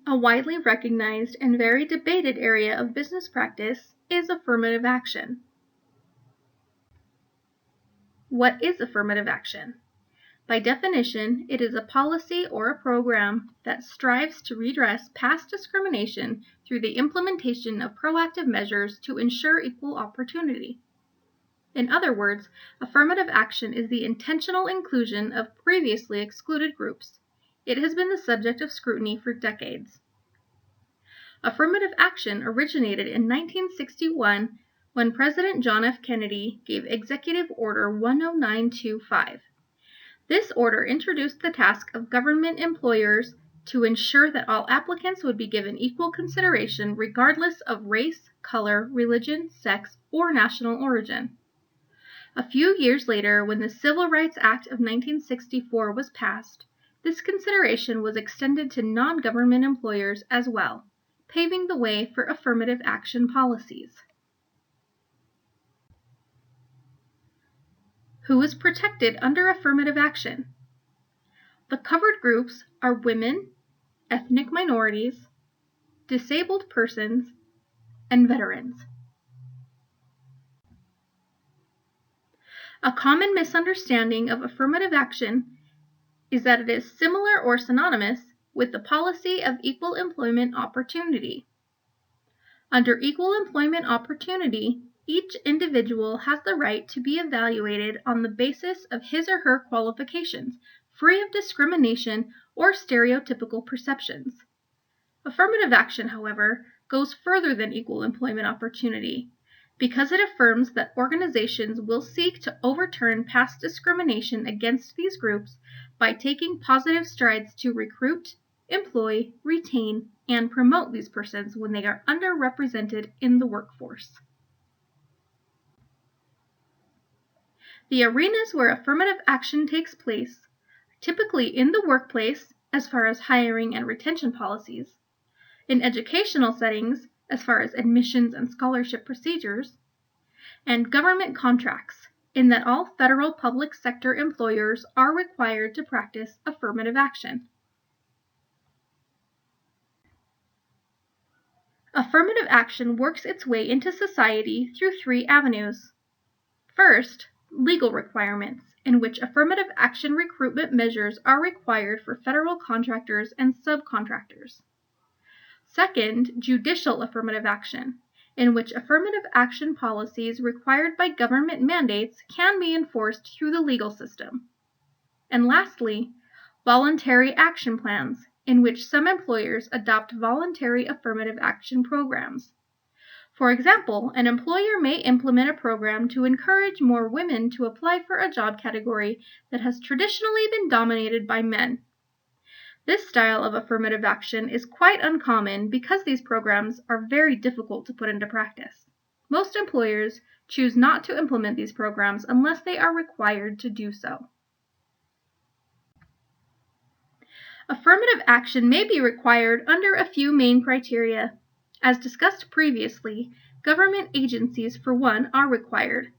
A widely recognized and very debated area of business practice is affirmative action. What is affirmative action? By definition, it is a policy or a program that strives to redress past discrimination through the implementation of proactive measures to ensure equal opportunity. In other words, affirmative action is the intentional inclusion of previously excluded groups. It has been the subject of scrutiny for decades. Affirmative action originated in 1961 when President John F. Kennedy gave Executive Order 10925. This order introduced the task of government employers to ensure that all applicants would be given equal consideration regardless of race, color, religion, sex, or national origin. A few years later, when the Civil Rights Act of 1964 was passed, this consideration was extended to non-government employers as well, paving the way for affirmative action policies. Who is protected under affirmative action? The covered groups are women, ethnic minorities, disabled persons, and veterans. A common misunderstanding of affirmative action is that it is similar or synonymous with the policy of equal employment opportunity. Under equal employment opportunity, each individual has the right to be evaluated on the basis of his or her qualifications, free of discrimination or stereotypical perceptions. Affirmative action, however, goes further than equal employment opportunity, because it affirms that organizations will seek to overturn past discrimination against these groups by taking positive strides to recruit, employ, retain, and promote these persons when they are underrepresented in the workforce. The arenas where affirmative action takes place are typically in the workplace as far as hiring and retention policies, in educational settings as far as admissions and scholarship procedures, and government contracts, in that all federal public sector employers are required to practice affirmative action. Affirmative action works its way into society through three avenues. First, legal requirements, in which affirmative action recruitment measures are required for federal contractors and subcontractors. Second, judicial affirmative action, in which affirmative action policies required by government mandates can be enforced through the legal system. And lastly, voluntary action plans, in which some employers adopt voluntary affirmative action programs. For example, an employer may implement a program to encourage more women to apply for a job category that has traditionally been dominated by men. This style of affirmative action is quite uncommon because these programs are very difficult to put into practice. Most employers choose not to implement these programs unless they are required to do so. Affirmative action may be required under a few main criteria. As discussed previously, government agencies, for one, are required.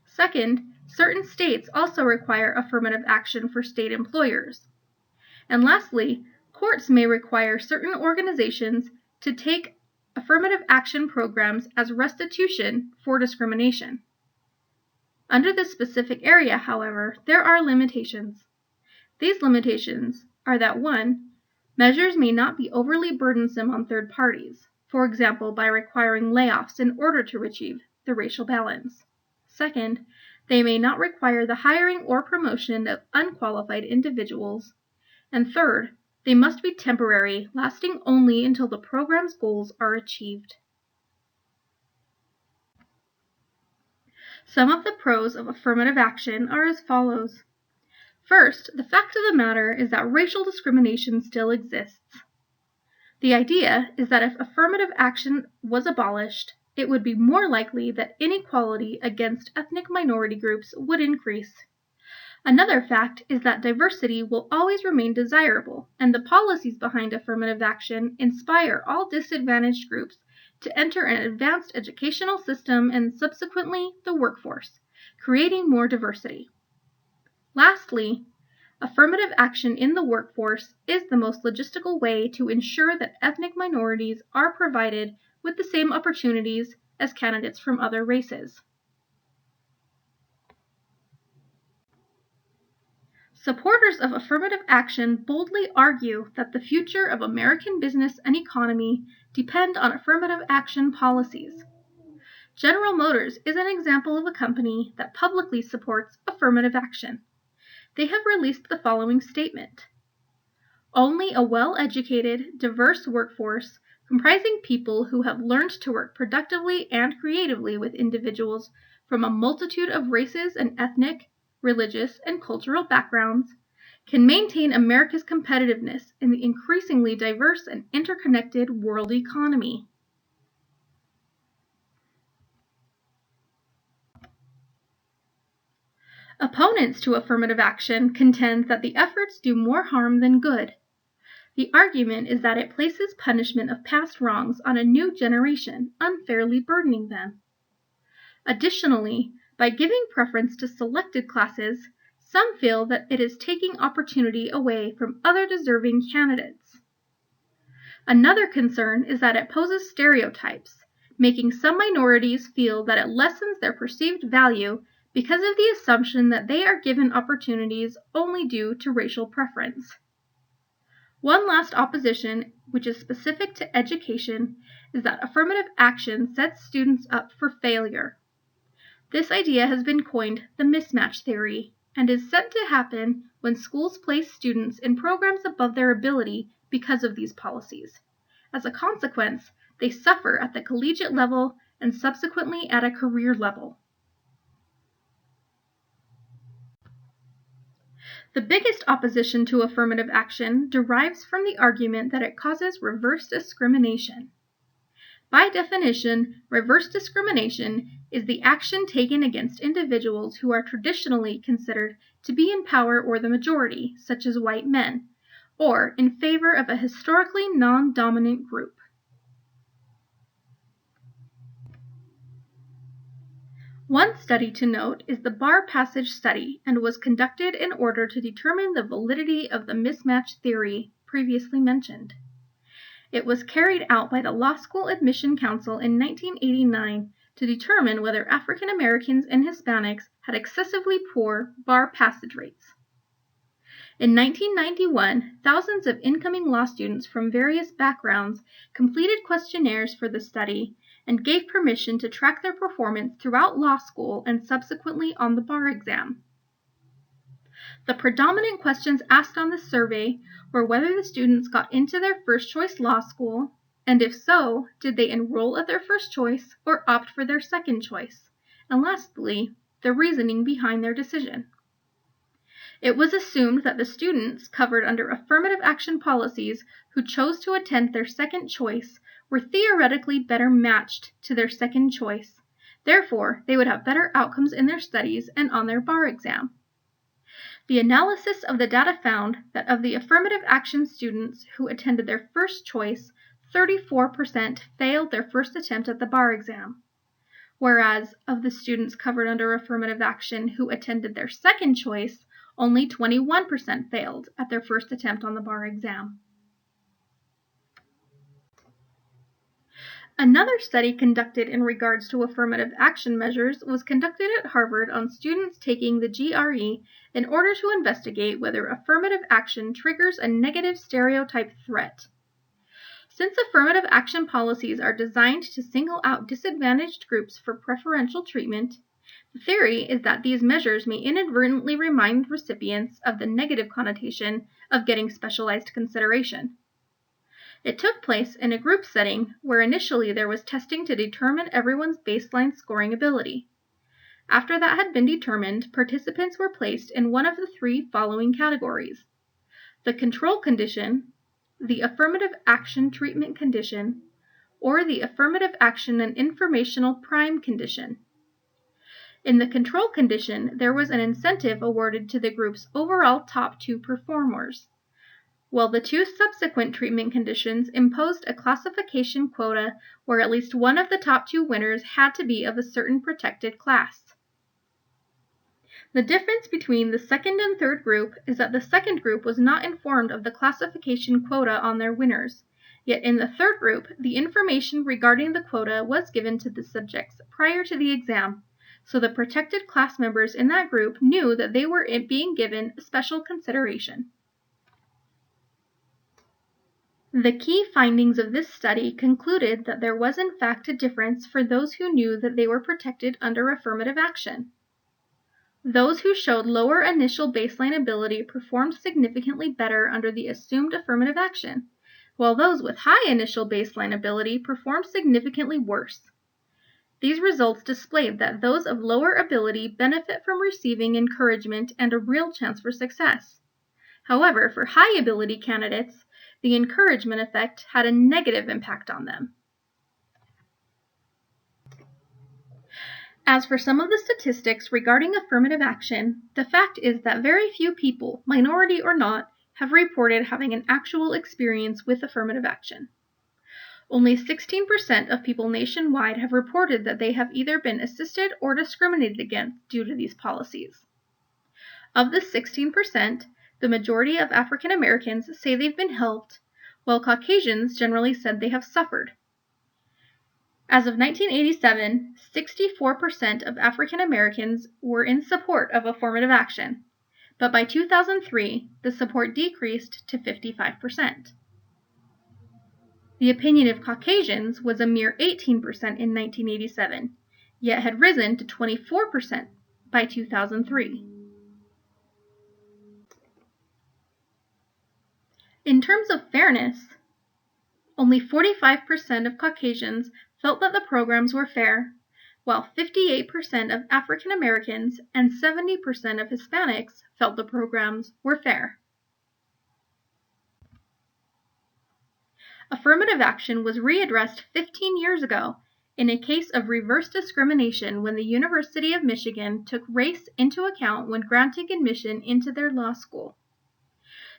Second, certain states also require affirmative action for state employers. And lastly, courts may require certain organizations to take affirmative action programs as restitution for discrimination. Under this specific area, however, there are limitations. These limitations are that 1. Measures may not be overly burdensome on third parties, for example, by requiring layoffs in order to achieve the racial balance. Second, they may not require the hiring or promotion of unqualified individuals. And third, they must be temporary, lasting only until the program's goals are achieved. Some of the pros of affirmative action are as follows. First, the fact of the matter is that racial discrimination still exists. The idea is that if affirmative action was abolished, it would be more likely that inequality against ethnic minority groups would increase. Another fact is that diversity will always remain desirable, and the policies behind affirmative action inspire all disadvantaged groups to enter an advanced educational system and subsequently the workforce, creating more diversity. Lastly, Affirmative action in the workforce is the most logistical way to ensure that ethnic minorities are provided with the same opportunities as candidates from other races. Supporters of affirmative action boldly argue that the future of American business and economy depend on affirmative action policies. General Motors is an example of a company that publicly supports affirmative action. They have released the following statement: only a well-educated, diverse workforce comprising people who have learned to work productively and creatively with individuals from a multitude of races and ethnic, religious, and cultural backgrounds can maintain America's competitiveness in the increasingly diverse and interconnected world economy. Opponents to affirmative action contend that the efforts do more harm than good. The argument is that it places punishment of past wrongs on a new generation, unfairly burdening them. Additionally, by giving preference to selected classes, some feel that it is taking opportunity away from other deserving candidates. Another concern is that it poses stereotypes, making some minorities feel that it lessens their perceived value because of the assumption that they are given opportunities only due to racial preference. One last opposition, which is specific to education, is that affirmative action sets students up for failure. This idea has been coined the mismatch theory and is said to happen when schools place students in programs above their ability because of these policies. As a consequence, they suffer at the collegiate level and subsequently at a career level. The biggest opposition to affirmative action derives from the argument that it causes reverse discrimination. By definition, reverse discrimination is the action taken against individuals who are traditionally considered to be in power or the majority, such as white men, or in favor of a historically non-dominant group. One study to note is the bar passage study and was conducted in order to determine the validity of the mismatch theory previously mentioned. It was carried out by the Law School Admission Council in 1989 to determine whether African Americans and Hispanics had excessively poor bar passage rates. In 1991, thousands of incoming law students from various backgrounds completed questionnaires for the study and gave permission to track their performance throughout law school and subsequently on the bar exam. The predominant questions asked on the survey were whether the students got into their first choice law school, and if so, did they enroll at their first choice or opt for their second choice, and lastly, the reasoning behind their decision. It was assumed that the students covered under affirmative action policies who chose to attend their second choice were theoretically better matched to their second choice. Therefore, they would have better outcomes in their studies and on their bar exam. The analysis of the data found that of the affirmative action students who attended their first choice, 34% failed their first attempt at the bar exam, whereas of the students covered under affirmative action who attended their second choice, only 21% failed at their first attempt on the bar exam. Another study conducted in regards to affirmative action measures was conducted at Harvard on students taking the GRE in order to investigate whether affirmative action triggers a negative stereotype threat. Since affirmative action policies are designed to single out disadvantaged groups for preferential treatment, the theory is that these measures may inadvertently remind recipients of the negative connotation of getting specialized consideration. It took place in a group setting where initially there was testing to determine everyone's baseline scoring ability. After that had been determined, participants were placed in one of the three following categories: the control condition, the affirmative action treatment condition, or the affirmative action and informational prime condition. In the control condition, there was an incentive awarded to the group's overall top two performers, while the two subsequent treatment conditions imposed a classification quota where at least one of the top two winners had to be of a certain protected class. The difference between the second and third group is that the second group was not informed of the classification quota on their winners, yet in the third group, the information regarding the quota was given to the subjects prior to the exam, so the protected class members in that group knew that they were being given special consideration. The key findings of this study concluded that there was in fact a difference for those who knew that they were protected under affirmative action. Those who showed lower initial baseline ability performed significantly better under the assumed affirmative action, while those with high initial baseline ability performed significantly worse. These results displayed that those of lower ability benefit from receiving encouragement and a real chance for success. However, for high ability candidates, the encouragement effect had a negative impact on them. As for some of the statistics regarding affirmative action, the fact is that very few people, minority or not, have reported having an actual experience with affirmative action. Only 16% of people nationwide have reported that they have either been assisted or discriminated against due to these policies. Of the 16%, the majority of African Americans say they've been helped, while Caucasians generally said they have suffered. As of 1987, 64% of African Americans were in support of affirmative action, but by 2003, the support decreased to 55%. The opinion of Caucasians was a mere 18% in 1987, yet had risen to 24% by 2003. In terms of fairness, only 45% of Caucasians felt that the programs were fair, while 58% of African Americans and 70% of Hispanics felt the programs were fair. Affirmative action was readdressed 15 years ago in a case of reverse discrimination when the University of Michigan took race into account when granting admission into their law school.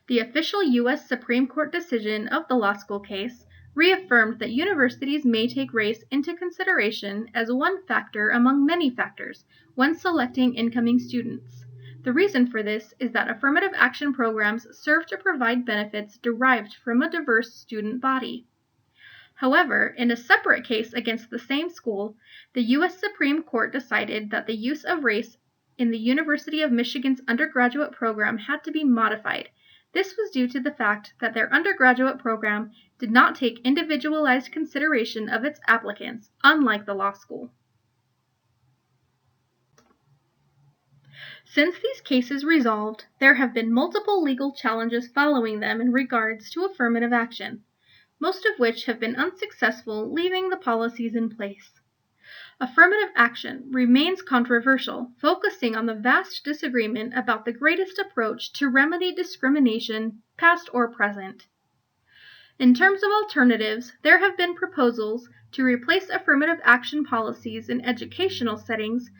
The official U.S. Supreme Court decision of the law school case reaffirmed that universities may take race into consideration as one factor among many factors when selecting incoming students. The reason for this is that affirmative action programs serve to provide benefits derived from a diverse student body. However, in a separate case against the same school, the U.S. Supreme Court decided that the use of race in the University of Michigan's undergraduate program had to be modified. This was due to the fact that their undergraduate program did not take individualized consideration of its applicants, unlike the law school. Since these cases resolved, there have been multiple legal challenges following them in regards to affirmative action, most of which have been unsuccessful, leaving the policies in place. Affirmative action remains controversial, focusing on the vast disagreement about the greatest approach to remedy discrimination, past or present. In terms of alternatives, there have been proposals to replace affirmative action policies in educational settings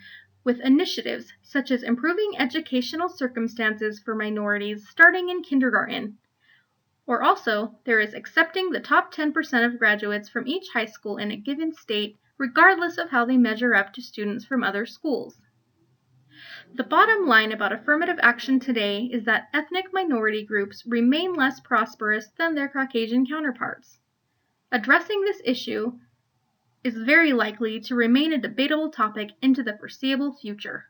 with initiatives such as improving educational circumstances for minorities starting in kindergarten. Or also, there is accepting the top 10% of graduates from each high school in a given state, regardless of how they measure up to students from other schools. The bottom line about affirmative action today is that ethnic minority groups remain less prosperous than their Caucasian counterparts. Addressing this issue is very likely to remain a debatable topic into the foreseeable future.